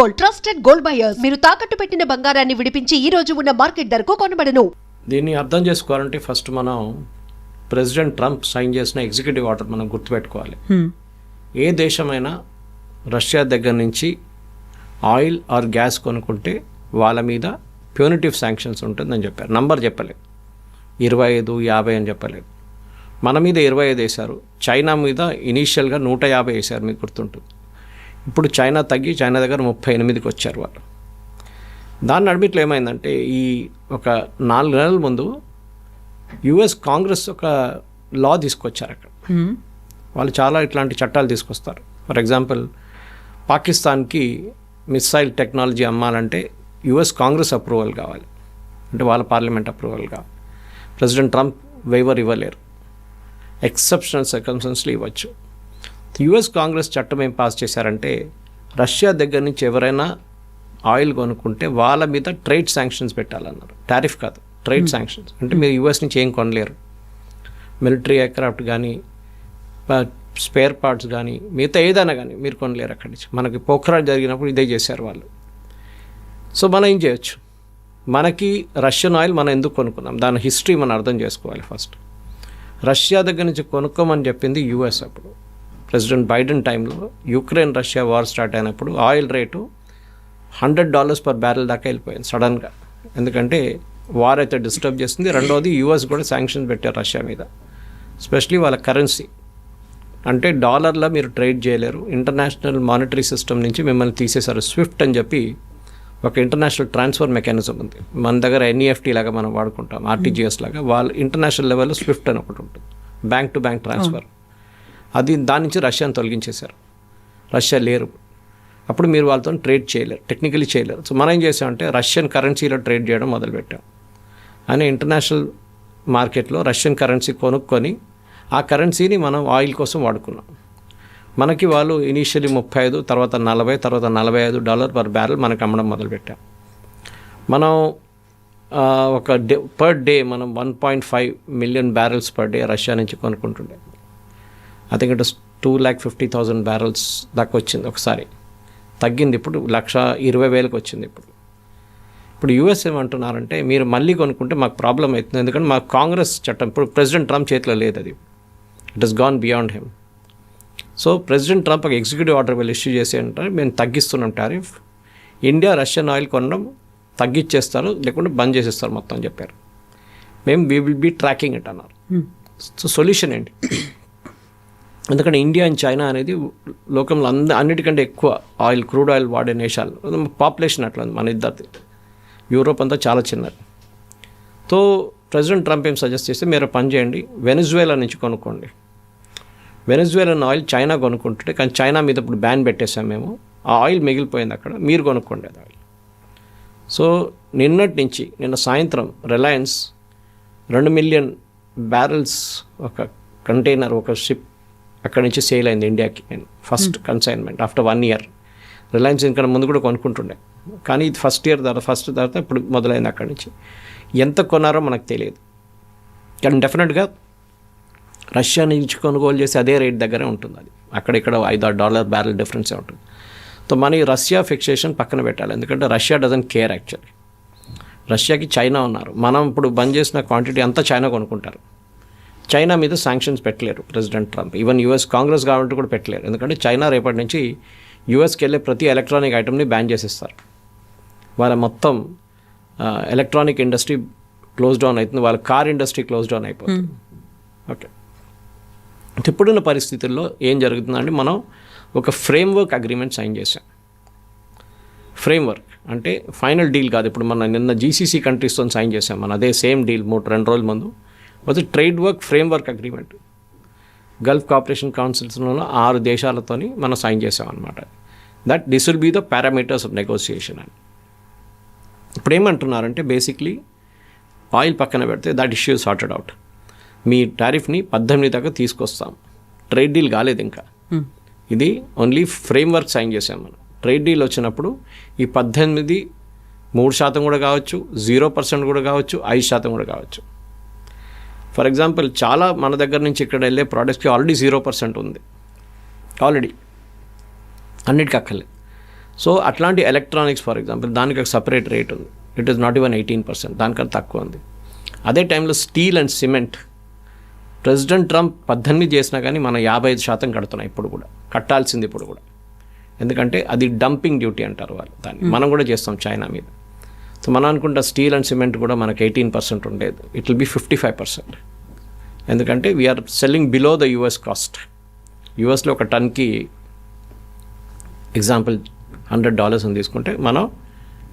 Gold, trusted gold buyers. మీరు తాకట్టు పెట్టిన బంగారాన్ని విడిపించి ఈ రోజు ఉన్న మార్కెట్ ధరకు కొనబడను. దీన్ని అర్థం చేసుకోవాలంటే ఫస్ట్ మనం ప్రెసిడెంట్ ట్రంప్ సైన్ చేసిన ఎగ్జిక్యూటివ్ ఆర్డర్ మనం గుర్తుపెట్టుకోవాలి. ఏ దేశమైనా రష్యా దగ్గర నుంచి ఆయిల్ ఆర్ గ్యాస్ కొనుక్కుంటే వాళ్ళ మీద ప్యూనిటివ్ శాంక్షన్స్ ఉంటుందని చెప్పారు. నంబర్ చెప్పలేదు, 25, 50 అని చెప్పలేదు. మన మీద 25 వేశారు. చైనా మీద ఇనీషియల్గా 150 వేశారు, మీకు గుర్తుంటుంది. ఇప్పుడు చైనా తగ్గి చైనా దగ్గర 38కి వచ్చారు వాళ్ళు. దాని నడిమిట్లో ఏమైందంటే ఈ ఒక 4 నెలల ముందు యుఎస్ కాంగ్రెస్ ఒక లా తీసుకొచ్చారు అక్కడ. వాళ్ళు చాలా ఇట్లాంటి చట్టాలు తీసుకొస్తారు. ఫర్ ఎగ్జాంపుల్ పాకిస్తాన్కి మిసైల్ టెక్నాలజీ అమ్మాలంటే యుఎస్ కాంగ్రెస్ అప్రూవల్ కావాలి, అంటే వాళ్ళ పార్లమెంట్ అప్రూవల్ కావాలి. ప్రెసిడెంట్ ట్రంప్ వేవర్ ఇవ్వలేరు, ఎక్సెప్షనల్ సర్కమ్స్టెన్స్లు ఇవ్వచ్చు. యుఎస్ కాంగ్రెస్ చట్టం ఏం పాస్ చేశారంటే రష్యా దగ్గర నుంచి ఎవరైనా ఆయిల్ కొనుక్కుంటే వాళ్ళ మీద ట్రేడ్ శాంక్షన్స్ పెట్టాలన్నారు. టారిఫ్ కాదు, ట్రేడ్ శాంక్షన్స్. అంటే మీరు యుఎస్ నుంచి ఏం కొనలేరు. మిలిటరీ ఎయిర్క్రాఫ్ట్ కానీ స్పేర్ పార్ట్స్ కానీ మిగతా ఏదైనా కానీ మీరు కొనలేరు అక్కడి నుంచి. మనకి పోఖ్రాన్ జరిగినప్పుడు ఇదే చేశారు వాళ్ళు. సో మనం ఏం చేయొచ్చు, మనకి రష్యన్ ఆయిల్ మనం ఎందుకు కొనుక్కున్నాం, దాని హిస్టరీ మనం అర్థం చేసుకోవాలి. ఫస్ట్ రష్యా దగ్గర నుంచి కొనుక్కోమని చెప్పింది యుఎస్. అప్పుడు ప్రెసిడెంట్ బైడెన్ టైంలో యుక్రెయిన్ రష్యా వార్ స్టార్ట్ అయినప్పుడు ఆయిల్ రేటు $100 పర్ బ్యారెల్ దాకా వెళ్ళిపోయింది సడన్గా. ఎందుకంటే వార్ అయితే డిస్టర్బ్ చేస్తుంది. రెండవది యుఎస్ కూడా శాంక్షన్స్ పెట్టారు రష్యా మీద, ఎస్పెషలీ వాళ్ళ కరెన్సీ. అంటే డాలర్లో మీరు ట్రేడ్ చేయలేరు, ఇంటర్నేషనల్ మానిటరీ సిస్టమ్ నుంచి మిమ్మల్ని తీసేశారు. స్విఫ్ట్ అని చెప్పి ఒక ఇంటర్నేషనల్ ట్రాన్స్ఫర్ మెకానిజం ఉంది. మన దగ్గర ఎన్ఈఎఫ్టీ లాగా మనం వాడుకుంటాం, ఆర్టీజీఎస్ లాగా. వాళ్ళు ఇంటర్నేషనల్ లెవెల్లో స్విఫ్ట్ అని ఒకటి ఉంటుంది, బ్యాంక్ టు బ్యాంక్ ట్రాన్స్ఫర్. అది దాని నుంచి రష్యాని తొలగించేశారు. రష్యా లేరు, అప్పుడు మీరు వాళ్ళతో ట్రేడ్ చేయలేరు, టెక్నికలీ చేయలేరు. సో మనం ఏం చేసామంటే రష్యన్ కరెన్సీలో ట్రేడ్ చేయడం మొదలుపెట్టాం. అని ఇంటర్నేషనల్ మార్కెట్లో రష్యన్ కరెన్సీ కొనుక్కొని ఆ కరెన్సీని మనం ఆయిల్ కోసం వాడుకున్నాం. మనకి వాళ్ళు ఇనీషియలీ 35, తర్వాత 40, తర్వాత $45 పర్ బ్యారెల్ మనకు అమ్మడం మొదలుపెట్టాం. మనం ఒక డే పర్ డే మనం 1.5 million barrels per day Russia నుంచి కొనుక్కుంటుండే. ఐ థింక్ ఇట్ 250,000 బ్యారెల్స్ దాకా వచ్చింది ఒకసారి. తగ్గింది, ఇప్పుడు 120,000 వచ్చింది. ఇప్పుడు యూఎస్ ఏమంటున్నారంటే మీరు మళ్ళీ కొనుక్కుంటే మాకు ప్రాబ్లం అవుతుంది, ఎందుకంటే మాకు కాంగ్రెస్ చట్టం ఇప్పుడు ప్రెసిడెంట్ ట్రంప్ చేతిలో లేదు, అది it has gone beyond him. So president Trump ఒక ఎగ్జిక్యూటివ్ ఆర్డర్ వీళ్ళు ఇష్యూ చేసి అంటారు మేము తగ్గిస్తున్నాం టారిఫ్, ఇండియా రష్యన్ ఆయిల్ కొనడం తగ్గించేస్తారు లేకుంటే బంద్ చేసేస్తారు మొత్తం అని చెప్పారు. మేము we will be tracking it అన్నారు. సో సొల్యూషన్ ఏంటి, ఎందుకంటే ఇండియా అండ్ చైనా అనేది లోకంలో అన్నిటికంటే ఎక్కువ ఆయిల్, క్రూడ్ ఆయిల్ వాడే దేశాలు. పాపులేషన్ అట్లా ఉంది మన ఇద్దరిది. యూరోప్ అంతా చాలా చిన్నది. సో ప్రెసిడెంట్ ట్రంప్ ఏం సజెస్ట్ చేస్తే మీరు పని చేయండి, వెనిజువేలా నుంచి కొనుక్కోండి. వెనిజువేలన్ ఆయిల్ చైనా కొనుక్కుంటుంటే, కానీ చైనా మీద ఇప్పుడు బ్యాన్ పెట్టేసాం మేము, ఆ ఆయిల్ మిగిలిపోయింది అక్కడ, మీరు కొనుక్కోండి అది ఆయిల్. సో నిన్న సాయంత్రం రిలయన్స్ 2 మిలియన్ బ్యారెల్స్ ఒక కంటైనర్, ఒక షిప్ అక్కడి నుంచి సేల్ అయింది ఇండియాకి. నేను first consignment after 1 year. Reliance ఇంకా ముందు కూడా కొనుక్కుంటుండే, కానీ ఇది ఫస్ట్ తర్వాత ఇప్పుడు మొదలైంది అక్కడి నుంచి. ఎంత కొన్నారో మనకు తెలియదు, కానీ డెఫినెట్గా రష్యా నుంచి కొనుగోలు చేసి అదే రేట్ దగ్గరే ఉంటుంది. అది అక్కడిక్కడ $5 బ్యారెల్ డిఫరెన్సే ఉంటుంది. సో మన రష్యా ఫిక్సేషన్ పక్కన పెట్టాలి, ఎందుకంటే రష్యా డజంట్ కేర్ యాక్చువల్లీ. రష్యాకి చైనా ఉన్నారు, మనం ఇప్పుడు బంద్ చేసిన క్వాంటిటీ అంతా చైనా కొనుక్కుంటారు. చైనా మీద శాంక్షన్స్ పెట్టలేరు president Trump, even US Congress government కూడా పెట్టలేరు, ఎందుకంటే చైనా రేపటి నుంచి యుఎస్కి వెళ్ళే ప్రతి ఎలక్ట్రానిక్ ఐటమ్ని బ్యాన్ చేసేస్తారు. వాళ్ళ మొత్తం ఎలక్ట్రానిక్ ఇండస్ట్రీ క్లోజ్ డౌన్ అవుతుంది, వాళ్ళ కార్ ఇండస్ట్రీ క్లోజ్ డౌన్ అయిపోతుంది. ఓకే, ఇప్పుడున్న పరిస్థితుల్లో ఏం జరుగుతుందంటే మనం ఒక ఫ్రేమ్వర్క్ అగ్రిమెంట్ సైన్ చేసాం. ఫ్రేమ్వర్క్ అంటే ఫైనల్ డీల్ కాదు. ఇప్పుడు మన నిన్న జీసీసీ కంట్రీస్తో సైన్ చేసాం, మన అదే సేమ్ డీల్ 2 రోజుల ముందు. అది trade work framework agreement. Gulf cooperation కౌన్సిల్స్లో 6 దేశాలతోని మనం సైన్ చేసామన్నమాట. That this will be the parameters of negotiation అని. ఇప్పుడు ఏమంటున్నారంటే బేసిక్లీ ఆయిల్ పక్కన పెడితే దట్ ఇష్యూ సార్టెడ్ అవుట్, మీ టారిఫ్ని 18 దాకా తీసుకొస్తాం. ట్రేడ్ డీల్ కాలేదు ఇంకా, ఇది ఓన్లీ ఫ్రేమ్వర్క్ సైన్ చేసాం మనం. ట్రేడ్ డీల్ వచ్చినప్పుడు ఈ 18 3% కూడా కావచ్చు, 0% కూడా కావచ్చు, 5% కూడా కావచ్చు. ఫర్ ఎగ్జాంపుల్ చాలా మన దగ్గర నుంచి ఇక్కడ వెళ్ళే ప్రోడక్ట్స్కి ఆల్రెడీ 0% ఉంది, ఆల్రెడీ అన్నిటికీ అక్కర్లేదు. సో అట్లాంటి ఎలక్ట్రానిక్స్ ఫర్ ఎగ్జాంపుల్ దానికి ఒక సపరేట్ రేట్ ఉంది. ఇట్ ఈస్ నాట్ ఈవెన్ 18%, దానికన్నా తక్కువ ఉంది. అదే టైంలో steel and cement president Trump 18 చేసినా కానీ మనం 55% కడుతున్నాం ఇప్పుడు కూడా, కట్టాల్సింది ఇప్పుడు కూడా. ఎందుకంటే అది డంపింగ్ డ్యూటీ అంటారు వాళ్ళు దాన్ని. మనం కూడా చేస్తాం చైనా మీద. సో మనం అనుకుంటా స్టీల్ అండ్ సిమెంట్ కూడా మనకు 18% ఉండేది, ఇట్ విల్ బి 55%. ఎందుకంటే we're selling below the US cost. యుఎస్లో ఒక టన్కి ఎగ్జాంపుల్ $100 అని తీసుకుంటే మనం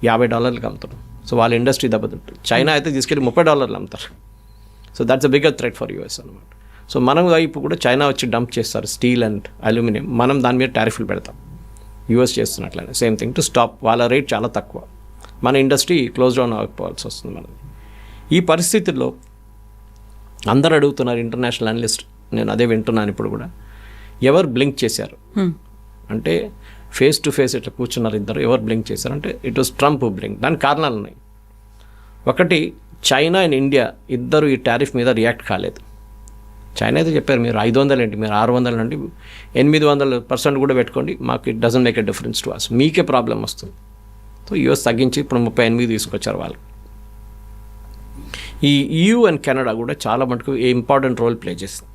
$50 అమ్ముతాం. సో వాళ్ళ ఇండస్ట్రీ దెబ్బతింటుంది. చైనా అయితే తీసుకెళ్ళి $30 అమ్ముతారు. So that's a bigger threat for US అనమాట. సో మనం వైపు కూడా చైనా వచ్చి డంప్ చేస్తారు స్టీల్ అండ్ అల్యూమినియం, మనం దాని మీద టారిఫ్లు పెడతాం. యూఎస్ చేస్తున్నట్లనే సేమ్ థింగ్ టు స్టాప్. వాళ్ళ రేట్ చాలా తక్కువ, మన ఇండస్ట్రీ క్లోజ్ డౌన్ అయిపోవాల్సి వస్తుంది మనది. ఈ పరిస్థితుల్లో అందరు అడుగుతున్నారు ఇంటర్నేషనల్ అనలిస్ట్, నేను అదే వింటున్నాను ఇప్పుడు కూడా, ఎవరు బ్లింక్ చేశారు అంటే ఫేస్ టు ఫేస్ ఇట్లా కూర్చున్నారు ఇద్దరు, ఎవరు బ్లింక్ చేశారంటే ఇట్ వాస్ ట్రంప్ బ్లింక్. దానికి కారణాలు ఉన్నాయి. ఒకటి, చైనా అండ్ ఇండియా ఇద్దరు ఈ టారిఫ్ మీద రియాక్ట్ కాలేదు. చైనా అయితే చెప్పారు మీరు 500 ఏంటి, మీరు 600 అంటే 800% కూడా పెట్టుకోండి, మాకు it doesn't make a difference to us, మీకే ప్రాబ్లం వస్తుంది. సో యూఎస్ తగ్గించి ఇప్పుడు 38 తీసుకొచ్చారు వాళ్ళు. ఈ EU అండ్ కెనడా కూడా చాలా మటుకు ఇంపార్టెంట్ రోల్ ప్లే చేస్తుంది.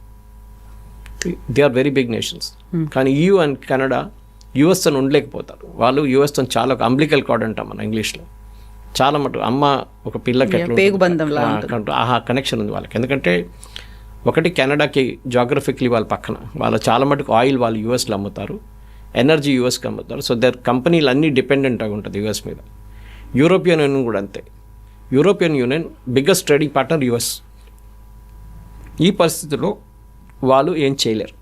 They are very big nations. కానీ EU అండ్ కెనడా యూఎస్తో ఉండలేకపోతారు. వాళ్ళు యూఎస్తో చాలా ఒక అంబ్లికల్ కార్డ్ అంటాం మన ఇంగ్లీష్లో. చాలా మటు అమ్మ ఒక పిల్లకి ఆ కనెక్షన్ ఉంది వాళ్ళకి. ఎందుకంటే ఒకటి, కెనడాకి జాగ్రఫిక్లీ వాళ్ళ పక్కన, వాళ్ళ చాలా మటుకు ఆయిల్ వాళ్ళు యూఎస్లో అమ్ముతారు, ఎనర్జీ యూఎస్కి అమ్ముతారు. సో దర్ కంపెనీలు అన్నీ డిపెండెంట్గా ఉంటుంది యూఎస్ మీద. యూరోపియన్ యూనియన్ కూడా అంతే. European Union biggest trading partner US. ఈ పరిస్థితిలో వాళ్ళు ఏం చేయలేరు.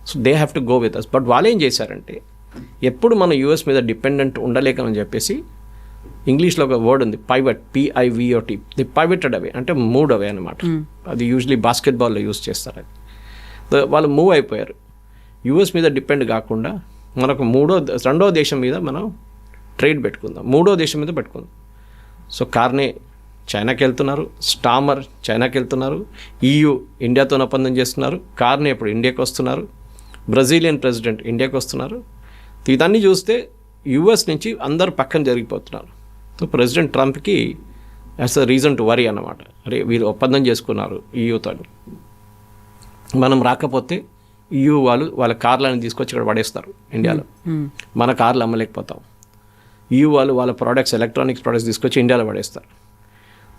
So they have to go with us. But వాళ్ళు ఏం చేశారంటే, ఎప్పుడు మనం యూఎస్ మీద డిపెండెంట్ ఉండలేకని చెప్పేసి ఇంగ్లీష్లో ఒక వర్డ్ ఉంది, పైవట్, PIVOT, ది పైవటెడ్ అవే, అంటే మూవ్ అవే అనమాట. అది యూజువలీ బాస్కెట్బాల్లో యూజ్ చేస్తారు. అది వాళ్ళు మూవ్ అయిపోయారు. యూఎస్ మీద డిపెండ్ కాకుండా మనకు రెండో దేశం మీద మనం ట్రేడ్ పెట్టుకుందాం, మూడో దేశం మీద పెట్టుకుందాం. సో కార్నే చైనాకి వెళ్తున్నారు, స్టామర్ చైనాకి వెళ్తున్నారు, EU ఇండియాతో ఒప్పందం చేస్తున్నారు, కార్నే ఇప్పుడు ఇండియాకి వస్తున్నారు, బ్రెజిలియన్ ప్రెసిడెంట్ ఇండియాకి వస్తున్నారు. ఇదన్నీ చూస్తే యూఎస్ నుంచి అందరు పక్కన జరిగిపోతున్నారు. సో ప్రెసిడెంట్ ట్రంప్కి as a reason to worry అన్నమాట. అరే వీళ్ళు ఒప్పందం చేసుకున్నారు EUతో, మనం రాకపోతే EU వాళ్ళు వాళ్ళ కార్లను తీసుకొచ్చి ఇక్కడ పడేస్తారు ఇండియాలో, మన కార్లు అమ్మలేకపోతాం. EU వాళ్ళు వాళ్ళ ప్రోడక్ట్స్, ఎలక్ట్రానిక్స్ ప్రోడక్ట్స్ తీసుకొచ్చి ఇండియాలో పడేస్తారు.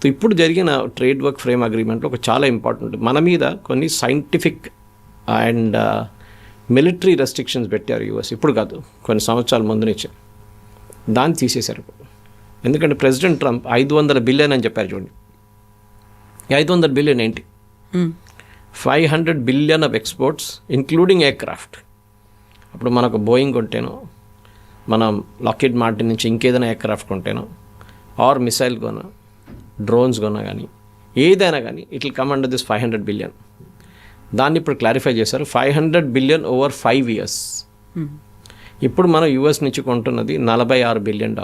సో ఇప్పుడు జరిగిన ట్రేడ్ వర్క్ ఫ్రేమ్ అగ్రిమెంట్లో ఒక చాలా ఇంపార్టెంట్, మన మీద కొన్ని సైంటిఫిక్ అండ్ మిలిటరీ రెస్ట్రిక్షన్స్ పెట్టారు యూఎస్. ఇప్పుడు కాదు, కొన్ని సంవత్సరాల ముందు నుంచి దాన్ని తీసేశారు. ఎందుకంటే ప్రెసిడెంట్ ట్రంప్ 500 బిలియన్ అని చెప్పారు. చూడండి, 500 బిలియన్ ఏంటి? 500 billion of exports including aircraft. అప్పుడు మనకు బోయింగ్ కొంటేనో, మనం లాక్హీడ్ మార్టిన్ నుంచి ఇంకేదైనా ఎయిర్క్రాఫ్ట్ కొంటేనో, ఆర్ మిసైల్ కొనా, డ్రోన్స్ కొన్నా కానీ, ఏదైనా కానీ it will come under this 500 billion. దాన్ని ఇప్పుడు క్లారిఫై చేశారు, 500 బిలియన్ ఓవర్ 5 years. ఇప్పుడు మనం యూఎస్ నుంచి కొంటున్నది $46 బిలియన్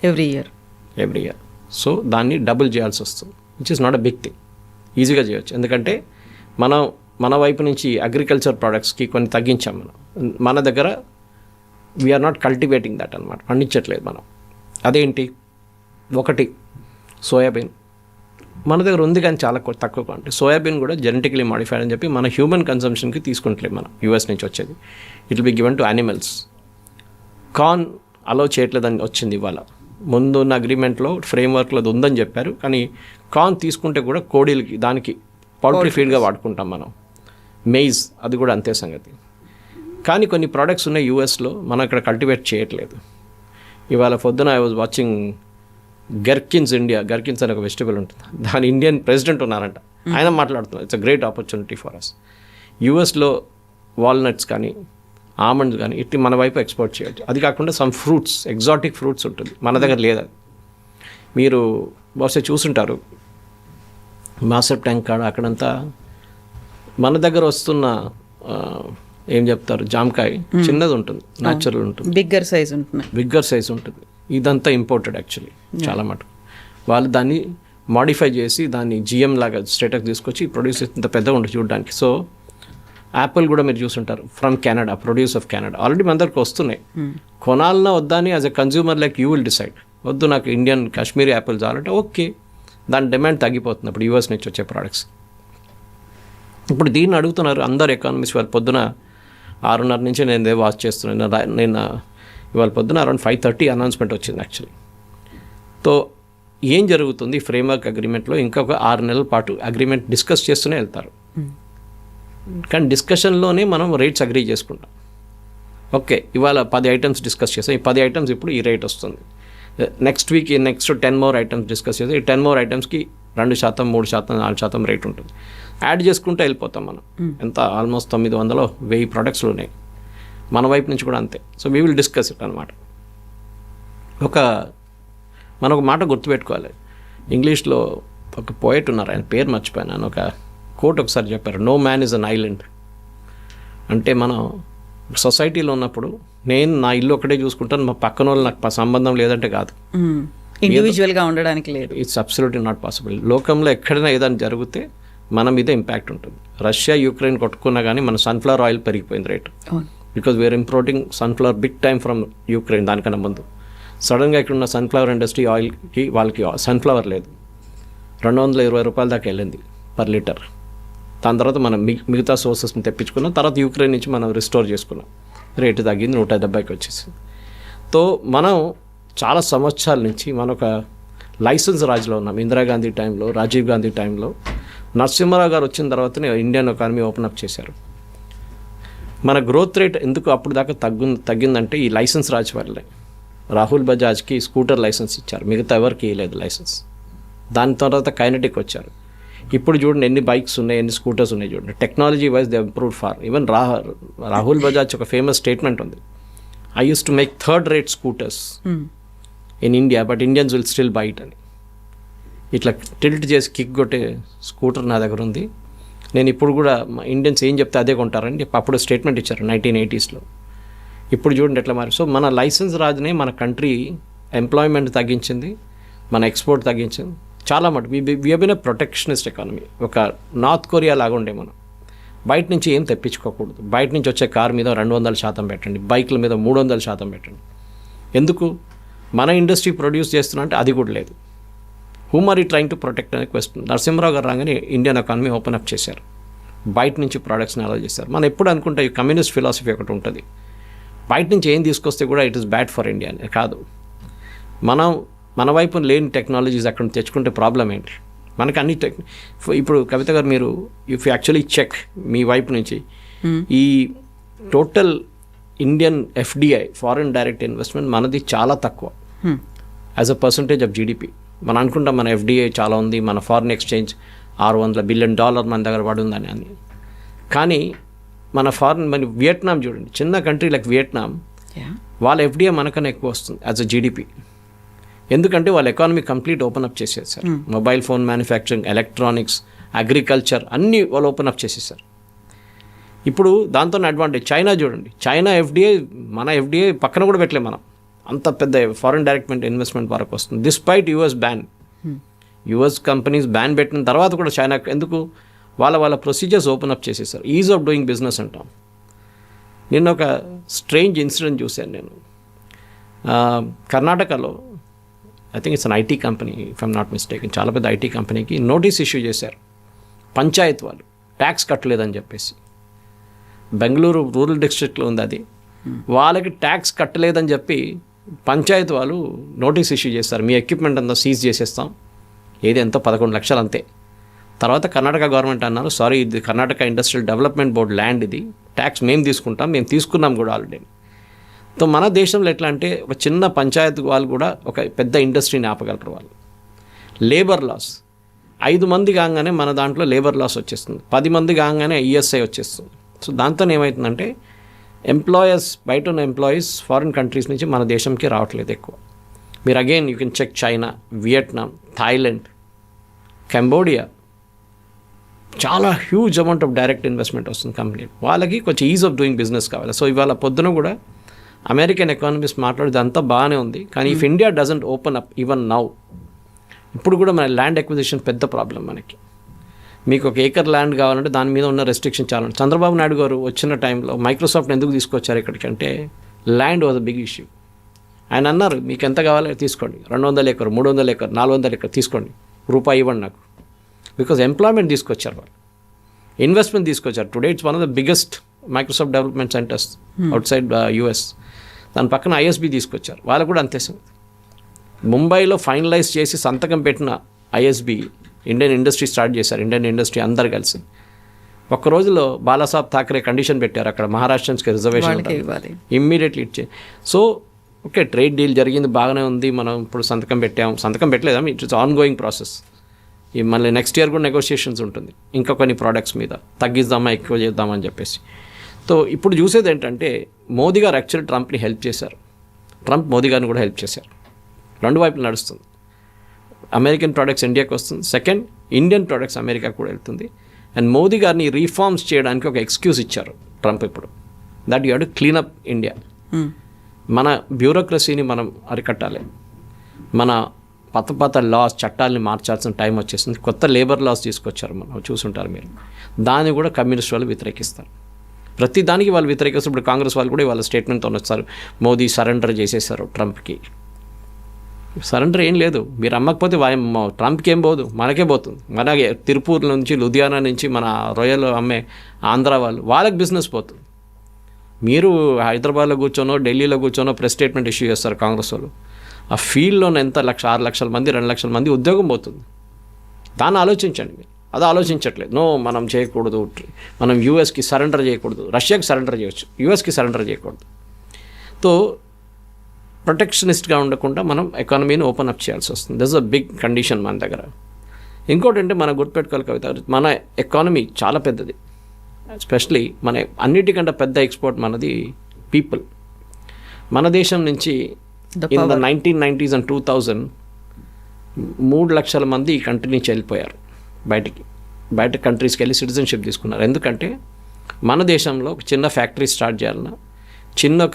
ఎవ్రీ ఇయర్. సో దాన్ని డబుల్ చేయాల్సి వస్తుంది, which is not a big thing. ఈజీగా చేయొచ్చు. ఎందుకంటే మన వైపు నుంచి అగ్రికల్చర్ ప్రోడక్ట్స్కి కొన్ని తగ్గించాం మనం. మన దగ్గర వీఆర్ నాట్ కల్టివేటింగ్ దట్ అనమాట, పండించట్లేదు మనం. అదేంటి, ఒకటి సోయాబీన్ మన దగ్గర ఉంది కానీ చాలా తక్కువ క్వాంటిటీ. సోయాబీన్ కూడా జెనెటికలీ మాడిఫైడ్ అని చెప్పి మన హ్యూమన్ కన్సంప్షన్కి తీసుకుంటలేదు మనం, యూఎస్ నుంచి వచ్చేది. It will be given to animals. Corn allow చేయట్లేదని వచ్చింది ఇవాళ. ముందున్న అగ్రిమెంట్లో ఫ్రేమ్వర్క్లో అది ఉందని చెప్పారు, కానీ కార్న్ తీసుకుంటే కూడా కోడీలకి, దానికి పౌల్ట్రీ ఫీడ్గా వాడుకుంటాం మనం. మెయిజ్ అది కూడా అంతే సంగతి. కానీ కొన్ని ప్రోడక్ట్స్ ఉన్నాయి యూఎస్లో, మనం ఇక్కడ కల్టివేట్ చేయట్లేదు. ఇవాళ పొద్దున ఐ వాజ్ వాచింగ్ గర్కిన్స్ ఇండియా, గర్కిన్స్ అనే ఒక వెజిటబుల్ ఉంటుంది, దాని ఇండియన్ ప్రెసిడెంట్ ఉన్నారంట, ఆయన మాట్లాడుతున్నారు it's a great opportunity for us. యూఎస్లో వాల్నట్స్ కానీ, ఆమండ్స్ కానీ ఇట్టి మన వైపు ఎక్స్పోర్ట్ చేయొచ్చు. అది కాకుండా సమ్ ఫ్రూట్స్, ఎగ్జాటిక్ ఫ్రూట్స్ ఉంటుంది, మన దగ్గర లేదు. అది మీరు బహుశా చూసుంటారు, మాసెప్ ట్యాంక్ కాడ అక్కడంతా మన దగ్గర వస్తున్న ఏం చెప్తారు, జామకాయ చిన్నది ఉంటుంది, న్యాచురల్ ఉంటుంది, బిగ్గర్ సైజ్ ఉంటుంది. ఇదంతా ఇంపోర్టెడ్ యాక్చువల్లీ చాలా మటుకు. వాళ్ళు దాన్ని మాడిఫై చేసి దాన్ని GM లాగా స్టేటస్ తీసుకొచ్చి ప్రొడ్యూస్ చేసి ఇంత పెద్దగా ఉంటుంది చూడడానికి. సో యాపిల్ కూడా మీరు చూసుంటారు, from Canada, produce of Canada. Already మన దగ్గరకు వస్తున్నాయి. కొనాలన్నా వద్దా అని as a consumer like you will decide. వద్దు నాకు ఇండియన్ కాశ్మీరీ యాపిల్ చాలంటే ఓకే, దాని డిమాండ్ తగ్గిపోతుంది అప్పుడు యూఎస్ నుంచి వచ్చే ప్రోడక్ట్స్. ఇప్పుడు దీన్ని అడుగుతున్నారు అందరు ఎకానమిస్ట్. వాళ్ళ పొద్దున 6:30 నుంచి నేను వాచ్ చేస్తున్నాను. నేను ఇవాళ పొద్దున అరౌండ్ 5:30 అనౌన్స్మెంట్ వచ్చింది యాక్చువల్లీ. తో ఏం జరుగుతుంది ఫ్రేమ్వర్క్ అగ్రిమెంట్లో? ఇంకొక 6 నెలల పాటు అగ్రిమెంట్ డిస్కస్ చేస్తూనే వెళ్తారు. కానీ డిస్కషన్లోనే మనం రేట్స్ అగ్రీ చేసుకుంటాం. ఓకే, ఇవాళ 10 ఐటమ్స్ డిస్కస్ చేస్తాం. ఈ 10 ఐటమ్స్ ఇప్పుడు ఈ రేట్ వస్తుంది. Next week next 10 more items discuss చేస్తాం. ఈ 10 మోర్ ఐటమ్స్కి 2%, 3%, 4% రేట్ ఉంటుంది. యాడ్ చేసుకుంటూ వెళ్ళిపోతాం మనం. ఎంత ఆల్మోస్ట్ 900, 1000 ప్రొడక్ట్స్లు ఉన్నాయి. మన వైపు నుంచి కూడా అంతే. So we will discuss it అనమాట. మనం ఒక మాట గుర్తుపెట్టుకోవాలి. ఇంగ్లీష్లో ఒక పోయట్ ఉన్నారు, ఆయన పేరు మర్చిపోయాను. ఆయన ఒక కోట్ ఒకసారి చెప్పారు, no man is an island. అంటే మనం సొసైటీలో ఉన్నప్పుడు నేను నా ఇల్లు ఒకటే చూసుకుంటాను, మా పక్కన వాళ్ళు నాకు సంబంధం లేదంటే కాదు. ఇండివిజువల్గా ఉండడానికి లేదు. It's absolutely not possible. లోకంలో ఎక్కడైనా ఏదైనా జరిగితే మన మీద ఇంపాక్ట్ ఉంటుంది. రష్యా యుక్రెయిన్ కొట్టుకున్నా కానీ మన సన్ఫ్లవర్ ఆయిల్ పెరిగిపోయింది rate. Because we're importing sunflower big time from Ukraine. దానికన్నా ముందు సడన్గా ఇక్కడున్న సన్ఫ్లవర్ ఇండస్ట్రీ ఆయిల్కి వాళ్ళకి సన్ఫ్లవర్ లేదు, 220 రూపాయల దాకా వెళ్ళింది పర్ లీటర్. దాని తర్వాత మనం మిగతా సోర్సెస్ని తెప్పించుకున్నాం. తర్వాత యుక్రెయిన్ నుంచి మనం రిస్టోర్ చేసుకున్నాం, రేటు తగ్గింది, 170కి వచ్చేసింది. తో మనం చాలా సంవత్సరాల నుంచి మనం ఒక లైసెన్స్ రాజులో ఉన్నాం. ఇందిరాగాంధీ టైంలో, రాజీవ్ గాంధీ టైంలో, నరసింహారావు గారు వచ్చిన తర్వాతనే ఇండియన్ ఎకానమీ ఓపెన్ అప్ చేశారు. మన గ్రోత్ రేట్ ఎందుకు అప్పుడు దాకా తగ్గిందంటే ఈ లైసెన్స్ రాజు వల్లే. రాహుల్ బజాజ్కి స్కూటర్ లైసెన్స్ ఇచ్చారు, మిగతా ఎవరికి ఇవ్వలేదు లైసెన్స్. దాని తర్వాత కైనటిక్ వచ్చారు. ఇప్పుడు చూడండి ఎన్ని బైక్స్ ఉన్నాయి, ఎన్ని స్కూటర్స్ ఉన్నాయి చూడండి. Technology wise they improved far. Even Rahul Bajaj ఒక ఫేమస్ స్టేట్మెంట్ ఉంది, I use to make third rate scooters in India but Indians will still buy it అని. ఇట్లా టిల్ట్ చేసి కిక్ కొట్టే స్కూటర్ నా దగ్గర ఉంది. నేను ఇప్పుడు కూడా ఇండియన్స్ ఏం చెప్తే అదే కొంటారని అప్పుడు స్టేట్మెంట్ ఇచ్చారు 1980s. ఇప్పుడు చూడండి ఎట్లా మారి. సో మన లైసెన్స్ రాజునే మన కంట్రీ ఎంప్లాయ్మెంట్ తగ్గించింది, మన ఎక్స్పోర్ట్ తగ్గించింది చాలా మటు. We been a protectionist economy. ఒక నార్త్ కొరియా లాగా ఉండే మనం. బయట నుంచి ఏం తెప్పించుకోకూడదు. బయట నుంచి వచ్చే కార్ మీద 200% పెట్టండి, బైక్ల మీద 300% పెట్టండి. ఎందుకు? మన ఇండస్ట్రీ ప్రొడ్యూస్ చేస్తున్నా అంటే అది కూడా లేదు. Whom are you trying to protect అనే క్వశ్చన్. నరసింహరావు గారు రాగానే ఇండియన్ ఎకానమీ ఓపెన్ అప్ చేశారు, బయట నుంచి ప్రోడక్ట్స్ని అలౌ చేశారు. మనం ఎప్పుడు అనుకుంటే ఈ కమ్యూనిస్ట్ ఫిలాసఫీ ఒకటి ఉంటుంది, బయట నుంచి ఏం తీసుకొస్తే కూడా it is bad for India అని. కాదు, మన వైపు లేని టెక్నాలజీస్ అక్కడ తెచ్చుకుంటే ప్రాబ్లం ఏంటి? మనకి అన్ని ఇప్పుడు కవిత గారు మీరు ఇఫ్ యాక్చువల్లీ చెక్ మీ వైపు నుంచి ఈ total Indian FDI foreign direct investment మనది చాలా తక్కువ as a percentage of GDP. మనం అనుకుంటాం మన FDI చాలా ఉంది, మన ఫారిన్ ఎక్స్చేంజ్ $600 బిలియన్ మన దగ్గర పడుందని అని. కానీ మన వియట్నాం చూడండి, చిన్న కంట్రీ లైక్ వియట్నాం, వాళ్ళ FDI మనకన్నా ఎక్కువ వస్తుంది యాజ్ అ GDP. ఎందుకంటే వాళ్ళ ఎకానమీ కంప్లీట్ ఓపెన్ అప్ చేసేసారు. Mobile phone manufacturing, electronics, agriculture అన్నీ వాళ్ళు ఓపెన్ అప్ చేసేసారు. ఇప్పుడు దాంతో అడ్వాంటేజ్ చైనా చూడండి, చైనా FDI మన FDI పక్కన కూడా పెట్టలేము మనం. అంత పెద్ద ఫారిన్ డైరెక్ట్ ఇన్వెస్ట్మెంట్ వరకు వస్తుంది. Despite US ban. US companies ban పెట్టిన తర్వాత కూడా చైనా ఎందుకు వాళ్ళ ప్రొసీజర్స్ ఓపెన్ అప్ చేసేసారు. ఈజ్ ఆఫ్ డూయింగ్ బిజినెస్ అంటాం. నిన్న ఒక స్ట్రేంజ్ ఇన్సిడెంట్ చూశాను నేను. కర్ణాటకలో I think it's an IT company if I'm not mistaken, చాలా పెద్ద IT కంపెనీకి నోటీస్ ఇష్యూ చేశారు పంచాయత్ వాళ్ళు, ట్యాక్స్ కట్టలేదని చెప్పేసి. బెంగళూరు రూరల్ డిస్ట్రిక్ట్లో ఉంది అది. వాళ్ళకి ట్యాక్స్ కట్టలేదని చెప్పి పంచాయత్ వాళ్ళు నోటీస్ ఇష్యూ చేస్తారు, మీ ఎక్విప్మెంట్ అంతా సీజ్ చేసేస్తాం, ఏది ఎంతో 11 లక్షలు అంతే. తర్వాత కర్ణాటక గవర్నమెంట్ అన్నారు, సారీ ఇది Karnataka industrial development board land, ఇది ట్యాక్స్ మేము తీసుకుంటాం, మేము తీసుకున్నాం కూడా ఆల్రెడీ. సో మన దేశంలో ఎట్లా అంటే ఒక చిన్న పంచాయత్ వాళ్ళు కూడా ఒక పెద్ద ఇండస్ట్రీని ఆపగలరు వాళ్ళు. లేబర్ లాస్ 5 మంది కాగానే మన దాంట్లో లేబర్ లాస్ వచ్చేస్తుంది, 10 మంది కాగానే ESI వచ్చేస్తుంది. సో దాంతో ఏమవుతుందంటే ఎంప్లాయర్స్, బయట ఉన్న ఎంప్లాయీస్ ఫారిన్ కంట్రీస్ నుంచి మన దేశంకి రావట్లేదు ఎక్కువ. మీరు again you can check China, Vietnam, Thailand, Cambodia, చాలా huge amount of direct investment వస్తుంది కంపెనీ. వాళ్ళకి కొంచెం ఈజ్ ఆఫ్ డూయింగ్ బిజినెస్ కావాలి. సో ఇవాళ పొద్దున కూడా అమెరికన్ ఎకానమిస్ట్ మాట్లాడేది అంతా బాగానే ఉంది, కానీ if India doesn't open up even now, ఇప్పుడు కూడా మన ల్యాండ్ ఎక్విజిషన్ పెద్ద ప్రాబ్లం మనకి. మీకు ఒక ఏకర్ ల్యాండ్ కావాలంటే దాని మీద ఉన్న రెస్ట్రిక్షన్ చాలా. చంద్రబాబు నాయుడు గారు వచ్చిన టైంలో మైక్రోసాఫ్ట్ ఎందుకు తీసుకొచ్చారు ఇక్కడికంటే land was a big issue. ఆయన అన్నారు మీకు ఎంత కావాలో తీసుకోండి, 200 ఎకర్ 300 ఎకర్ 400 ఎకర్ తీసుకోండి, రూపాయి ఇవ్వండి నాకు. బికాజ్ ఎంప్లాయ్మెంట్ తీసుకొచ్చారు వాళ్ళు, ఇన్వెస్ట్మెంట్ తీసుకొచ్చారు. Today it's one of the biggest Microsoft development centres out side US. దాని పక్కన ఐఎస్బి తీసుకొచ్చారు, వాళ్ళకు కూడా అంతే. ముంబైలో ఫైనలైజ్ చేసి సంతకం పెట్టిన ఐఎస్బి ఇండియన్ ఇండస్ట్రీ స్టార్ట్ చేశారు. ఇండియన్ ఇండస్ట్రీ అందరు కలిసి ఒక్క రోజులో బాలాసాహెబ్ థాకరే కండిషన్ పెట్టారు, అక్కడ మహారాష్ట్రన్స్కి రిజర్వేషన్ ఇమ్మీడియట్లీ ఇచ్చే. సో ఓకే, ట్రేడ్ డీల్ జరిగింది, బాగానే ఉంది, మనం ఇప్పుడు సంతకం పెట్టలేదా, ఇట్స్ ఆన్ గోయింగ్ ప్రాసెస్. మళ్ళీ నెక్స్ట్ ఇయర్ కూడా నెగోషియేషన్స్ ఉంటుంది ఇంకా కొన్ని ప్రోడక్ట్స్ మీద, తగ్గిద్దామా ఎక్కువ చేద్దామని చెప్పేసి. సో ఇప్పుడు చూసేది ఏంటంటే మోదీ గారు యాక్చువల్లీ ట్రంప్ని హెల్ప్ చేశారు, ట్రంప్ మోదీ గారిని కూడా హెల్ప్ చేశారు. రెండు వైపులు నడుస్తుంది. అమెరికన్ ప్రోడక్ట్స్ ఇండియాకి వస్తుంది, సెకండ్ ఇండియన్ ప్రోడక్ట్స్ అమెరికా కూడా వెళ్తుంది. అండ్ మోదీ గారిని రీఫార్మ్స్ చేయడానికి ఒక ఎక్స్క్యూజ్ ఇచ్చారు ట్రంప్ ఇప్పుడు, that you have to clean up India. మన బ్యూరోక్రసీని మనం అరికట్టాలి, మన పాత లాస్ చట్టాలని మార్చాల్సిన టైం వచ్చేసింది. కొత్త లేబర్ లాస్ తీసుకొచ్చారు, మనం చూసుంటారు మీరు. దాన్ని కూడా కమ్యూనిస్ట్ వాళ్ళు వ్యతిరేకిస్తారు, ప్రతి దానికి వాళ్ళు వ్యతిరేకిస్తారు. ఇప్పుడు కాంగ్రెస్ వాళ్ళు కూడా వాళ్ళ స్టేట్మెంట్తో వచ్చారు, మోదీ సరెండర్ చేసేసారు ట్రంప్కి. సరెండర్ ఏం లేదు, మీరు అమ్మకపోతే ట్రంప్కి ఏం పోదు, మనకే పోతుంది. మనకి తిరుపూర్ నుంచి లుధియానా నుంచి మన రొయ్యలు అమ్మే ఆంధ్ర వాళ్ళకి బిజినెస్ పోతుంది. మీరు హైదరాబాద్లో కూర్చోనో ఢిల్లీలో కూర్చోనో ప్రెస్ స్టేట్మెంట్ ఇష్యూ చేస్తారు కాంగ్రెస్ వాళ్ళు. ఆ ఫీల్డ్లోనే ఎంత 6 లక్షల మంది 2 లక్షల మంది ఉద్యోగం పోతుంది. దాన్ని ఆలోచించండి మీరు, అది ఆలోచించట్లేదు. నో మనం చేయకూడదు, మనం యూఎస్కి సరెండర్ చేయకూడదు, రష్యాకి సరెండర్ చేయవచ్చు, యూఎస్కి సరెండర్ చేయకూడదు. సో ప్రొటెక్షనిస్ట్గా ఉండకుండా మనం ఎకానమీని ఓపెన్ అప్ చేయాల్సి వస్తుంది. దిస్ అ బిగ్ కండిషన్ మన దగ్గర. ఇంకోటి అంటే మనం గుర్తుపెట్టుకోవాలి కవిత, మన ఎకానమీ చాలా పెద్దది. ఎస్పెషలీ మన అన్నిటికంటే పెద్ద ఎక్స్పోర్ట్ మనది పీపుల్. మన దేశం నుంచి ఇన్ ద 1990s and 2000 3 లక్షల మంది ఈ కంట్రీ నుంచి వెళ్ళిపోయారు బయట కంట్రీస్కి వెళ్ళి సిటిజన్షిప్ తీసుకున్నారు. ఎందుకంటే మన దేశంలో ఒక చిన్న ఫ్యాక్టరీ స్టార్ట్ చేయాలన్నా, చిన్న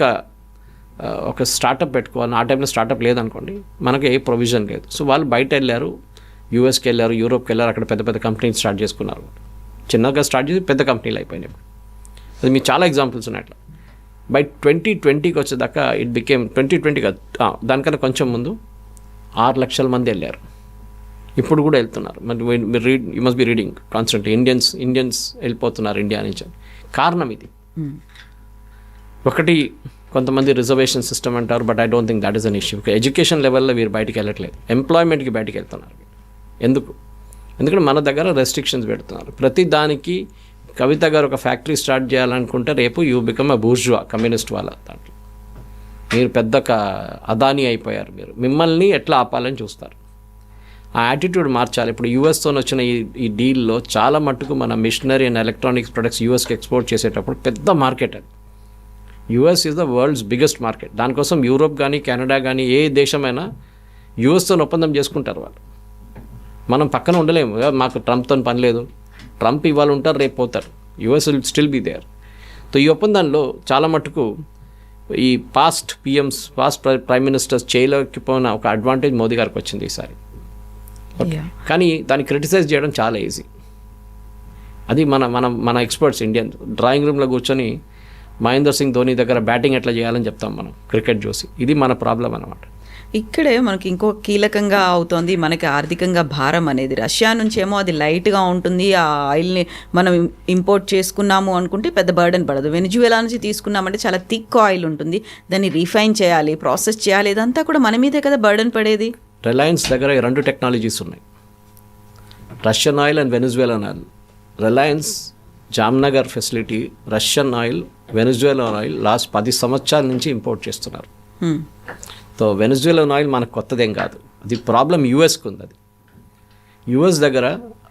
ఒక స్టార్టప్ పెట్టుకోవాలని, ఆ టైంలో స్టార్టప్ లేదనుకోండి, మనకు ఏ ప్రొవిజన్ లేదు. సో వాళ్ళు బయట వెళ్ళారు, యూఎస్కి వెళ్ళారు, యూరోప్కి వెళ్ళారు, అక్కడ పెద్ద పెద్ద కంపెనీలు స్టార్ట్ చేసుకున్నారు. చిన్నగా స్టార్ట్ చేసి పెద్ద కంపెనీలు అయిపోయినాయి. అది మీకు చాలా ఎగ్జాంపుల్స్ ఉన్నాయి అట్లా. బై 2020కి వచ్చేదాకా ఇట్ బికేమ్ 2020 కాదు, దానికన్నా కొంచెం ముందు 6 లక్షల మంది వెళ్ళారు, ఇప్పుడు కూడా వెళ్తున్నారు. మరి మీరు you must be reading constantly, Indians వెళ్ళిపోతున్నారు ఇండియా నుంచి. కారణం ఇది ఒకటి, కొంతమంది రిజర్వేషన్ సిస్టమ్ అంటారు, but I don't think that is an issue. Education లెవెల్లో వీరు బయటికి వెళ్ళట్లేదు, ఎంప్లాయ్మెంట్కి బయటికి వెళ్తున్నారు. ఎందుకంటే మన దగ్గర రెస్ట్రిక్షన్స్ పెడుతున్నారు ప్రతి దానికి. కవిత గారు ఒక ఫ్యాక్టరీ స్టార్ట్ చేయాలనుకుంటే రేపు you become a bourgeois, communist వాళ్ళ దాంట్లో మీరు పెద్ద అదానీ అయిపోయారు. మిమ్మల్ని ఎట్లా ఆపాలని చూస్తారు. ఆ యాటిట్యూడ్ మార్చాలి. ఇప్పుడు యూఎస్తో వచ్చిన ఈ డీల్లో చాలా మట్టుకు మన మిషనరీ అండ్ ఎలక్ట్రానిక్స్ ప్రొడక్ట్స్ యూఎస్కి ఎక్స్పోర్ట్ చేసేటప్పుడు పెద్ద మార్కెట్ అది. US is the world's biggest market. దానికోసం యూరోప్ కానీ కెనడా కానీ ఏ దేశమైనా యూఎస్తో ఒప్పందం చేసుకుంటారు వాళ్ళు. మనం పక్కన ఉండలేము, మాకు ట్రంప్తో పని లేదు, ట్రంప్ ఇవాళ ఉంటారు రేపు పోతారు, US will still be there. So ఈ ఒప్పందంలో చాలా మటుకు ఈ పాస్ట్ ప్రైమ్ మినిస్టర్స్ చేయలేకపోయిన ఒక అడ్వాంటేజ్ మోదీ గారికి వచ్చింది ఈసారి. కానీ దాన్ని క్రిటిసైజ్ చేయడం చాలా ఈజీ. అది మన ఎక్స్పర్ట్స్ ఇండియన్ డ్రాయింగ్ రూమ్లో కూర్చొని మహేందర్ సింగ్ ధోని దగ్గర బ్యాటింగ్ ఎట్లా చేయాలని చెప్తాం మనం క్రికెట్ చూసి. ఇది మన ప్రాబ్లం అన్నమాట. ఇక్కడే మనకి ఇంకో కీలకంగా అవుతోంది మనకి ఆర్థికంగా భారం అనేది. రష్యా నుంచి ఏమో అది లైట్గా ఉంటుంది, ఆ ఆయిల్ని మనం ఇంపోర్ట్ చేసుకున్నాము అనుకుంటే పెద్ద బర్డెన్ పడదు. వెనిజువేలా నుంచి తీసుకున్నామంటే చాలా థిక్ ఆయిల్ ఉంటుంది, దాన్ని రిఫైన్ చేయాలి, ప్రాసెస్ చేయాలి, ఇదంతా కూడా మన మీదే కదా బర్డెన్ పడేది. రిలయన్స్ దగ్గర 2 టెక్నాలజీస్ ఉన్నాయి, Russian oil and Venezuelan oil. Reliance Jamnagar facility Russian oil, Venezuelan oil last 10 సంవత్సరాల నుంచి ఇంపోర్ట్ చేస్తున్నారు. సో వెనిజువేలన్ ఆయిల్ మనకు కొత్తదేం కాదు, అది ప్రాబ్లం యూఎస్కి ఉంది. అది యూఎస్ దగ్గర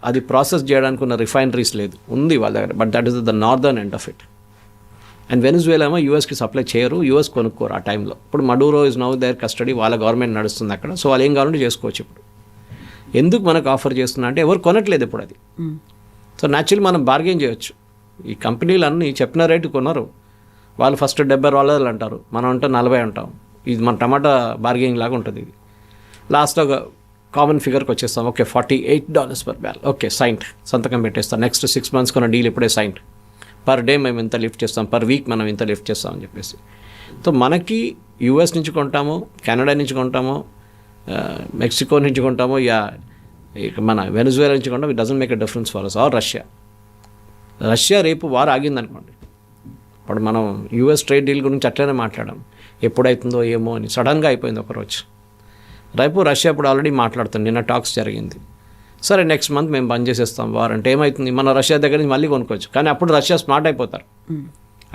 అది ప్రాసెస్ చేయడానికి ఉన్న రిఫైనరీస్ లేదు, ఉంది వాళ్ళ దగ్గర, but that is the northern end of it. And Venezuela ఏమో యూఎస్కి సప్లై చేయరు, యూఎస్ కొనుక్కోరు ఆ టైంలో. ఇప్పుడు Maduro is now their custody, వాళ్ళ గవర్నమెంట్ నడుస్తుంది అక్కడ. సో వాళ్ళు ఏం కావాలంటే చేసుకోవచ్చు. ఇప్పుడు ఎందుకు మనకు ఆఫర్ చేస్తున్నా అంటే ఎవరు కొనట్లేదు ఇప్పుడు అది. సో న్యాచురల్లీ మనం బార్గెన్ చేయొచ్చు. ఈ కంపెనీలు అన్నీ చెప్పిన రేటు కొనరు, వాళ్ళు ఫస్ట్ $70 అంటారు, మనం అంటే 40 అంటాం. ఇది మన టమాటా బార్గెనింగ్ లాగా ఉంటుంది. ఇది లాస్ట్లో కామన్ ఫిగర్కి వచ్చేస్తాం. Okay, $48 per barrel. Okay, signed, సంతకం పెట్టేస్తాం. నెక్స్ట్ 6 months కొన్న డీల్ ఇప్పుడే సైన్డ్. పర్ డే మేము ఇంత లిఫ్ట్ చేస్తాం, పర్ వీక్ మనం ఇంత లిఫ్ట్ చేస్తాం అని చెప్పేసి. సో మనకి యూఎస్ నుంచి కొంటామో, కెనడా నుంచి కొంటామో, మెక్సికో నుంచి కొంటామో, మన వెనిజువేలా నుంచి కొంటామో, it doesn't make a difference for us. Or Russia రేపు వార్ ఆగిందనుకోండి, ఇప్పుడు మనం యూఎస్ ట్రేడ్ డీల్ గురించి అట్లనే మాట్లాడాం, ఎప్పుడైతుందో ఏమో అని. సడన్గా అయిపోయింది ఒకరోజు. రేపు రష్యా ఇప్పుడు ఆల్రెడీ మాట్లాడుతుంది, నిన్న టాక్స్ జరిగింది. సరే నెక్స్ట్ మంత్ మేము బంద్ చేసేస్తాం వార్ అంటే ఏమవుతుంది, మన రష్యా దగ్గర నుంచి మళ్ళీ కొనుక్కోవచ్చు. కానీ అప్పుడు రష్యా స్మార్ట్ అయిపోతారు,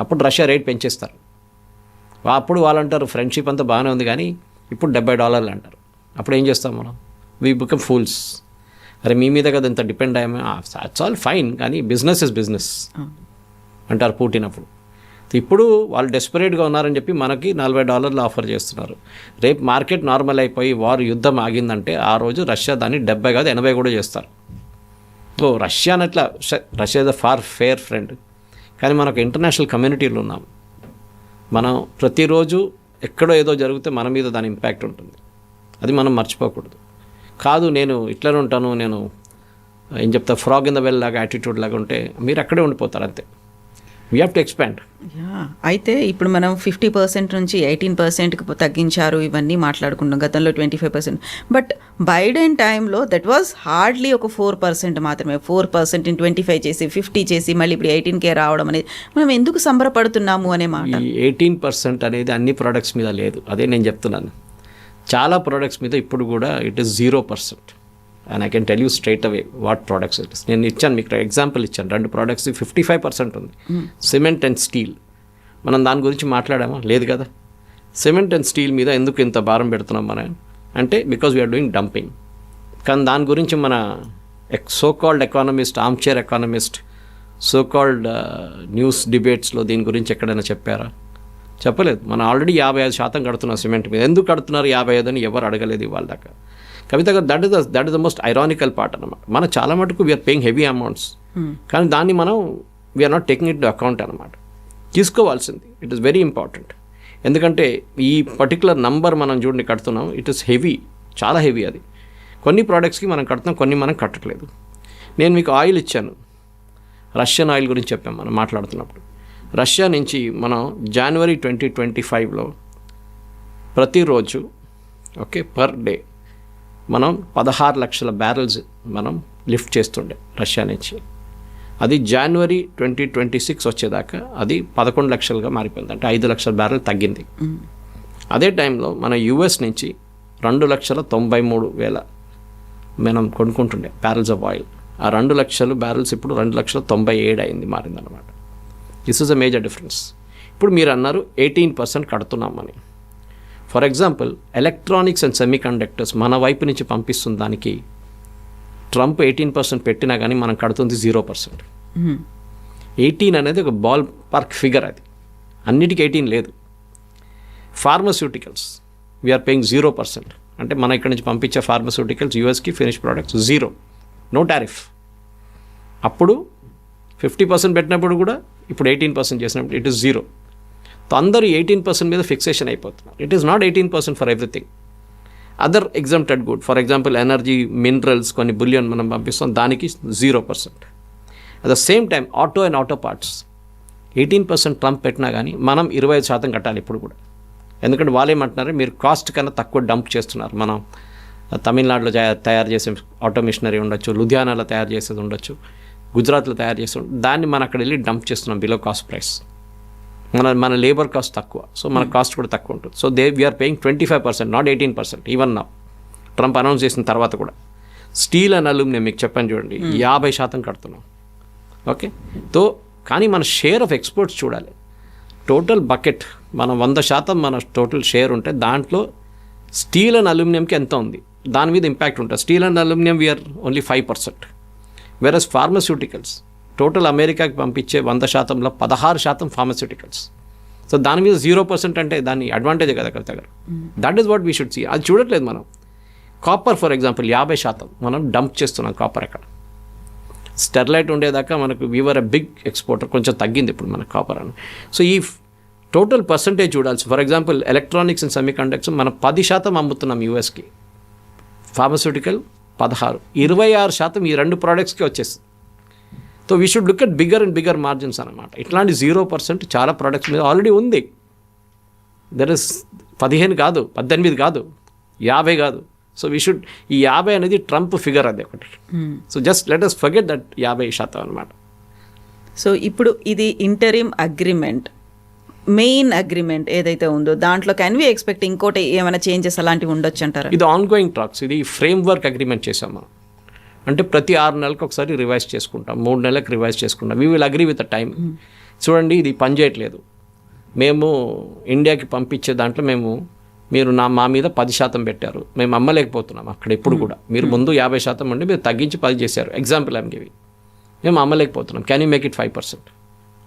అప్పుడు రష్యా రేట్ పెంచేస్తారు. అప్పుడు వాళ్ళు అంటారు ఫ్రెండ్షిప్ అంతా బాగానే ఉంది కానీ ఇప్పుడు $70 అంటారు. అప్పుడు ఏం చేస్తాం మనం? We become fools. అరే మీ మీద కదా ఇంత డిపెండ్ అయ్యామే, దట్స్ ఆల్ ఫైన్, కానీ బిజినెస్ ఇస్ బిజినెస్ అంటారు పుటిన్. అప్పుడు ఇప్పుడు వాళ్ళు డెస్పరేట్గా ఉన్నారని చెప్పి మనకి $40 ఆఫర్ చేస్తున్నారు. రేపు మార్కెట్ నార్మల్ అయిపోయి వారు యుద్ధం ఆగిందంటే ఆ రోజు రష్యా దాన్ని 70 కాదు 80 కూడా చేస్తారు. సో రష్యా అట్లా, Russia is a far fair friend. కానీ మనకు ఇంటర్నేషనల్ కమ్యూనిటీలో ఉన్నాం. మనం ప్రతిరోజు ఎక్కడో ఏదో జరిగితే మన మీద దాని ఇంపాక్ట్ ఉంటుంది, అది మనం మర్చిపోకూడదు. కాదు నేను ఇట్లనే ఉంటాను, నేను ఏం చెప్తా ఫ్రాగ్ ఇన్ ద వెల్ లాగా యాటిట్యూడ్ లాగా ఉంటే మీరు అక్కడే ఉండిపోతారు అంతే. We have to expand. అయితే ఇప్పుడు మనం 50% నుంచి 18%కి తగ్గించారు, ఇవన్నీ మాట్లాడుకున్నాం. గతంలో 25%. బట్ బైడెన్ టైంలో దట్ వాజ్ హార్డ్లీ ఒక 4% మాత్రమే. 4% 25 చేసి 50 చేసి మళ్ళీ ఇప్పుడు 18K రావడం అనేది మనం ఎందుకు సంబరపడుతున్నాము అనే మాట. ఈ 18% అనేది అన్ని ప్రోడక్ట్స్ మీద లేదు, అదే నేను చెప్తున్నాను. చాలా ప్రోడక్ట్స్ మీద ఇప్పుడు కూడా it is 0%. And I can tell you straight away what products it is. నేను ఇచ్చాను మీకు ఎగ్జాంపుల్ ఇచ్చాను, 2 ప్రోడక్ట్స్ 55% ఉంది. Cement and steel. మనం దాని గురించి మాట్లాడామా? లేదు కదా. సిమెంట్ అండ్ స్టీల్ మీద ఎందుకు ఇంత భారం పెడుతున్నాం మనం అంటే బికాజ్ వీఆర్ డూయింగ్ డంపింగ్. కానీ దాని గురించి మన so called economist, arm chair economist, so called news డిబేట్స్లో దీని గురించి ఎక్కడైనా చెప్పారా? చెప్పలేదు. మనం ఆల్రెడీ 55% కడుతున్నాం సిమెంట్ మీద. ఎందుకు కడుతున్నారు 55 అని ఎవరు అడగలేదు ఇవాళ దాకా. కవిత గారు, that is the most ironical part అనమాట. మనం చాలా మటుకు వీఆర్ పేయింగ్ హెవీ అమౌంట్స్, కానీ దాన్ని మనం we're not taking it to account అనమాట. తీసుకోవాల్సింది, ఇట్ ఈస్ వెరీ ఇంపార్టెంట్. ఎందుకంటే ఈ పర్టికులర్ నంబర్ మనం చూడండి కడుతున్నాం, ఇట్ ఈస్ హెవీ, చాలా హెవీ. అది కొన్ని ప్రోడక్ట్స్కి మనం కడుతున్నాం, కొన్ని మనం కట్టట్లేదు. నేను మీకు ఆయిల్ ఇచ్చాను, రష్యన్ ఆయిల్ గురించి చెప్పాం మనం మాట్లాడుతున్నప్పుడు. రష్యా నుంచి మనం January 2025లో ప్రతిరోజు ఓకే పర్ డే మనం 16 లక్షల బ్యారెల్స్ మనం లిఫ్ట్ చేస్తుండే రష్యా నుంచి. అది January 2026 వచ్చేదాకా అది 11 లక్షలుగా మారిపోయింది, అంటే 5 లక్షల బ్యారెల్ తగ్గింది. అదే టైంలో మన యుఎస్ నుంచి 2,93,000 మనం కొనుక్కుంటుండే బ్యారెల్స్ ఆఫ్ ఆయిల్. ఆ 2 లక్షలు బ్యారెల్స్ ఇప్పుడు 2,97,000 అయింది, మారిందనమాట. This is a major difference. ఇప్పుడు మీరు అన్నారు 18% కడుతున్నామని. For example electronics and semiconductors మన వైపు నుంచి పంపిస్తున్న దానికి ట్రంప్ 18% పెట్టినా కానీ మనం కడుతుంది 0%. 18 అనేది ఒక బాల్ పార్క్ ఫిగర్, అది అన్నిటికీ 18 లేదు. Pharmaceuticals we are paying 0%. అంటే మన ఇక్కడ నుంచి పంపించే ఫార్మస్యూటికల్స్ యూఎస్కి ఫినిష్ ప్రోడక్ట్స్ 0, నో టారిఫ్. అప్పుడు 50% పెట్టినప్పుడు కూడా ఇప్పుడు 18% చేసినప్పుడు ఇట్ ఈస్ 0. అందరూ 18% మీద ఫిక్సేషన్ అయిపోతున్నారు. It is not 18% for everything. Other exempted good, for example energy, minerals, కొన్ని బిలియన్ మనం పంపిస్తాం, దానికి 0%. At the same time auto and auto parts 18% Trump పెట్టినా కానీ మనం 25% కట్టాలి ఇప్పుడు కూడా. ఎందుకంటే వాళ్ళు ఏమంటున్నారు, మీరు కాస్ట్ కన్నా తక్కువ డంప్ చేస్తున్నారు. మనం తమిళనాడులో తయారు చేసే ఆటో మిషనరీ ఉండొచ్చు, లుధియానాలో తయారు చేసేది ఉండొచ్చు, గుజరాత్లో తయారు చేస్తాం, దాన్ని మనం అక్కడ వెళ్ళి డంప్ చేస్తున్నాం బిలో కాస్ట్ ప్రైస్. మన లేబర్ కాస్ట్ తక్కువ, సో మన కాస్ట్ కూడా తక్కువ ఉంటుంది. So we're paying 25%, not 18%. Even నా ట్రంప్ అనౌన్స్ చేసిన తర్వాత కూడా. స్టీల్ అండ్ అల్యూమినియం మీకు చెప్పాను చూడండి, 50% కడుతున్నాం. ఓకే, తో కానీ మన షేర్ ఆఫ్ ఎక్స్పోర్ట్స్ చూడాలి. టోటల్ బకెట్ మనం 100% మన టోటల్ షేర్ ఉంటే దాంట్లో స్టీల్ అండ్ అల్యూమినియంకి ఎంత ఉంది, దాని మీద ఇంపాక్ట్ ఉంటుంది. Steel and aluminium we're only 5%. Versus pharmaceuticals total అమెరికాకి పంపించే 100%లో 16% ఫార్మస్యూటికల్స్. సో దాని మీద 0% అంటే దాని అడ్వాంటేజే కదా కవిత గారు. That is what we should see. అది చూడట్లేదు మనం. కాపర్ ఫర్ ఎగ్జాంపుల్ 50% మనం డంప్ చేస్తున్నాం కాపర్. అక్కడ స్టెర్లైట్ ఉండేదాకా మనకు వీవర్ ఎ బిగ్ ఎక్స్పోర్టర్, కొంచెం తగ్గింది ఇప్పుడు మన కాపర్ అని. సో ఈ టోటల్ పర్సంటేజ్ చూడాల్సి. For example electronics and semi conductors మనం 10% అమ్ముతున్నాం యూఎస్కి, ఫార్మస్యూటికల్ 16, 26% ఈ 2 ప్రోడక్ట్స్కి వచ్చేస్తుంది. So we should look at bigger and bigger margins అనమాట. ఇట్లాంటి 0% చాలా ప్రోడక్ట్స్ మీద ఆల్రెడీ ఉంది. దర్ ఇస్ 15 కాదు, 18 కాదు, 50 కాదు. సో వీ షుడ్, ఈ 50 అనేది ట్రంప్ ఫిగర్ అది ఒకటి. So just let us forget that 50% అనమాట. సో ఇప్పుడు ఇది ఇంటరిమ్ అగ్రిమెంట్, మెయిన్ అగ్రిమెంట్ ఏదైతే ఉందో దాంట్లో కెన్ వి ఎక్స్పెక్ట్ ఇంకోటి ఏమైనా చేంజెస్ అలాంటివి ఉండొచ్చు అంటారా? ఇది ఆన్ గోయింగ్ టాక్స్. ఇది ఫ్రేమ్ వర్క్ అగ్రిమెంట్ చేసాం మనం. అంటే ప్రతి 6 నెలలకు ఒకసారి రివైజ్ చేసుకుంటాం, 3 నెలలకు రివైజ్ చేసుకుంటాం. We will agree with the time. చూడండి, ఇది పని చేయట్లేదు. మేము ఇండియాకి పంపించే దాంట్లో మీరు మా మీద 10% పెట్టారు, మేము అమ్మలేకపోతున్నాం అక్కడ ఎప్పుడు కూడా. మీరు ముందు 50% ఉండి మీరు తగ్గించి 10 చేశారు. Example I'm giving. మేము అమ్మలేకపోతున్నాం, క్యాన్ యూ మేక్ ఇట్ 5%?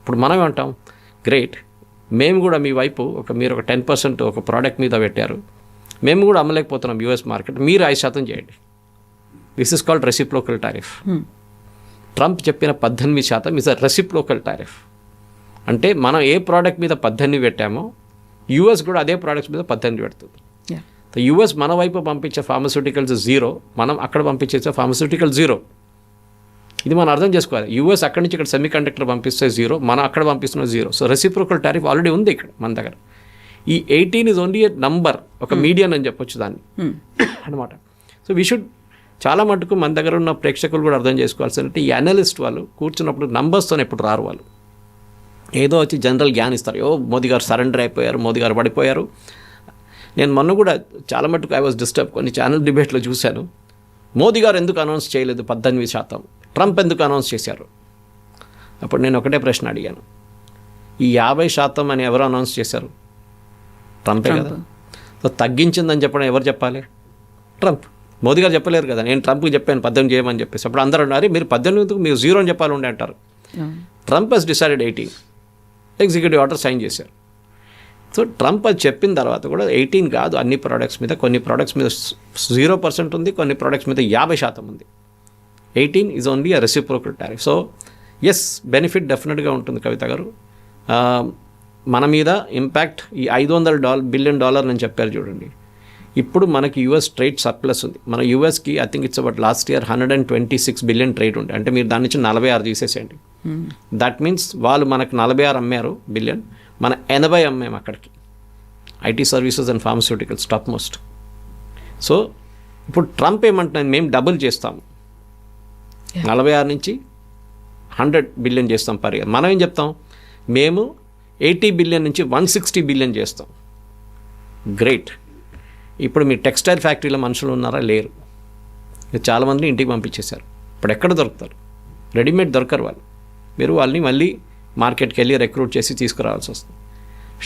ఇప్పుడు మనం ఏమంటాం, గ్రేట్, మేము కూడా మీ వైపు మీరు ఒక 10% ఒక ప్రోడక్ట్ మీద పెట్టారు, మేము కూడా అమ్మలేకపోతున్నాం యూఎస్ మార్కెట్, మీరు 5% చేయండి. This is called reciprocal tariff. Trump చెప్పిన 18% ఇస్ అ రెసిప్రోకల్ టారిఫ్. అంటే మనం ఏ ప్రోడక్ట్ మీద 18 పెట్టామో యూఎస్ కూడా అదే ప్రోడక్ట్స్ మీద 18 పెడుతుంది. యూఎస్ మన వైపు పంపించే ఫార్మస్యూటికల్స్ 0, మనం అక్కడ పంపించే ఫార్మస్యూటికల్ 0. ఇది మనం అర్థం చేసుకోవాలి. యూఎస్ అక్కడి నుంచి ఇక్కడ సెమీ కండక్టర్ పంపిస్తే 0, మనం అక్కడ పంపిస్తున్న 0. సో రెసిప్రోకల్ టారిఫ్ ఆల్రెడీ ఉంది ఇక్కడ మన దగ్గర. ఈ 18 ఇస్ ఓన్లీ ఎ నంబర్, ఒక మీడియన్ అని చెప్పొచ్చు దాన్ని అనమాట. సో వీ షుడ్, చాలా మటుకు మన దగ్గర ఉన్న ప్రేక్షకులు కూడా అర్థం చేసుకోవాల్సిందంటే, ఈ అనలిస్ట్ వాళ్ళు కూర్చున్నప్పుడు నంబర్స్తో ఎప్పుడు రారు. వాళ్ళు ఏదో వచ్చి జనరల్ జ్ఞాన్ ఇస్తారు. మోదీ గారు సరెండర్ అయిపోయారు, మోదీ గారు పడిపోయారు. నేను మొన్న కూడా చాలా మటుకు ఐ వాజ్ డిస్టర్బ్, కొన్ని ఛానల్ డిబేట్లో చూశాను. మోదీ గారు ఎందుకు అనౌన్స్ చేయలేదు 18%, ట్రంప్ ఎందుకు అనౌన్స్ చేశారు? అప్పుడు నేను ఒకటే ప్రశ్న అడిగాను, ఈ 50% అని ఎవరు అనౌన్స్ చేశారు? ట్రంపే కదా. సో తగ్గించిందని చెప్పడం ఎవరు చెప్పాలి? ట్రంప్. మోదీ గారు చెప్పలేరు కదా, నేను ట్రంప్కి చెప్పాను 18 చేయమని చెప్పేసి. అప్పుడు అందరూ అన్నారు, మీరు 18 మీరు 0 అని చెప్పాలి ఉండే అంటారు. Trump has decided 18, executive order sign చేశారు. సో ట్రంప్ అది చెప్పిన తర్వాత కూడా 18 కాదు, అన్ని ప్రోడక్ట్స్ మీద, కొన్ని ప్రోడక్ట్స్ మీద 0% ఉంది, కొన్ని ప్రోడక్ట్స్ మీద 50% ఉంది. 18 is only a reciprocal tariff. So yes, benefit డెఫినెట్గా ఉంటుంది కవిత గారు. మన మీద ఇంపాక్ట్ ఈ $500 బిలియన్ అని చెప్పారు చూడండి. ఇప్పుడు మనకి యూఎస్ ట్రేడ్ సర్ప్లస్ ఉంది. మన యూఎస్కి I think it's about last year 126 billion trade ఉండే. అంటే మీరు దాని నుంచి 46 తీసేసేయండి. దట్ మీన్స్ వాళ్ళు మనకు 46 అమ్మారు బిలియన్, మన 80 అమ్మాము అక్కడికి. IT services and pharmaceuticals top most. So ఇప్పుడు ట్రంప్ ఏమంటున్నాను, మేము డబుల్ చేస్తాము, 46 నుంచి 100 బిలియన్ చేస్తాం పర్ ఇయర్. మనం ఏం చెప్తాం, మేము 80 బిలియన్ నుంచి 160 బిలియన్ చేస్తాం. గ్రేట్. ఇప్పుడు మీ టెక్స్టైల్ ఫ్యాక్టరీలో మనుషులు ఉన్నారా? లేరు. చాలామందిని ఇంటికి పంపించేశారు. ఇప్పుడు ఎక్కడ దొరుకుతారు? రెడీమేడ్ దొరకరు వాళ్ళు. మీరు వాళ్ళని మళ్ళీ మార్కెట్కి వెళ్ళి రిక్రూట్ చేసి తీసుకురావాల్సి వస్తుంది.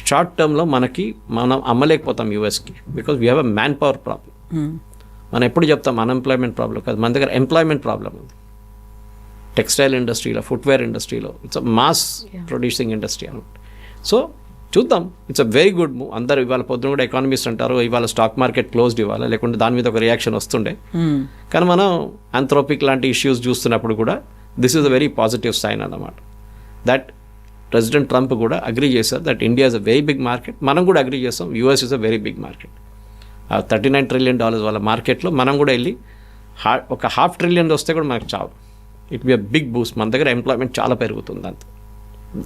షార్ట్ టర్మ్లో మనం అమ్మలేకపోతాం యూఎస్కి, because we have a man power problem. మనం ఎప్పుడు చెప్తాం అన్ఎంప్లాయ్మెంట్ ప్రాబ్లం కాదు, మన దగ్గర ఎంప్లాయ్మెంట్ ప్రాబ్లం ఉంది. టెక్స్టైల్ ఇండస్ట్రీలో, ఫుట్వేర్ ఇండస్ట్రీలో it's a mass producing industry అనమాట. సో చూద్దాం, it's a very good move. అందరూ ఇవాళ పొద్దున కూడా ఎకానమిస్ట్ అంటారు ఇవాళ స్టాక్ మార్కెట్ క్లోజ్డ్ ఇవ్వాలి, లేకుంటే దాని మీద ఒక రియాక్షన్ వస్తుండే. కానీ మనం ఆంథ్రోపిక్ లాంటి ఇష్యూస్ చూస్తున్నప్పుడు కూడా this is a very positive sign అన్నమాట. దట్ ప్రెసిడెంట్ ట్రంప్ కూడా అగ్రీ చేశారు that India is a very big market. మనం కూడా అగ్రీ చేస్తాం US is a very big market. $39 trillion వాళ్ళ మార్కెట్లో మనం కూడా వెళ్ళి ఒక $500 billion వస్తే కూడా మనకు చాలు. It be a big boost. మన దగ్గర ఎంప్లాయ్మెంట్ చాలా పెరుగుతుంది అంత.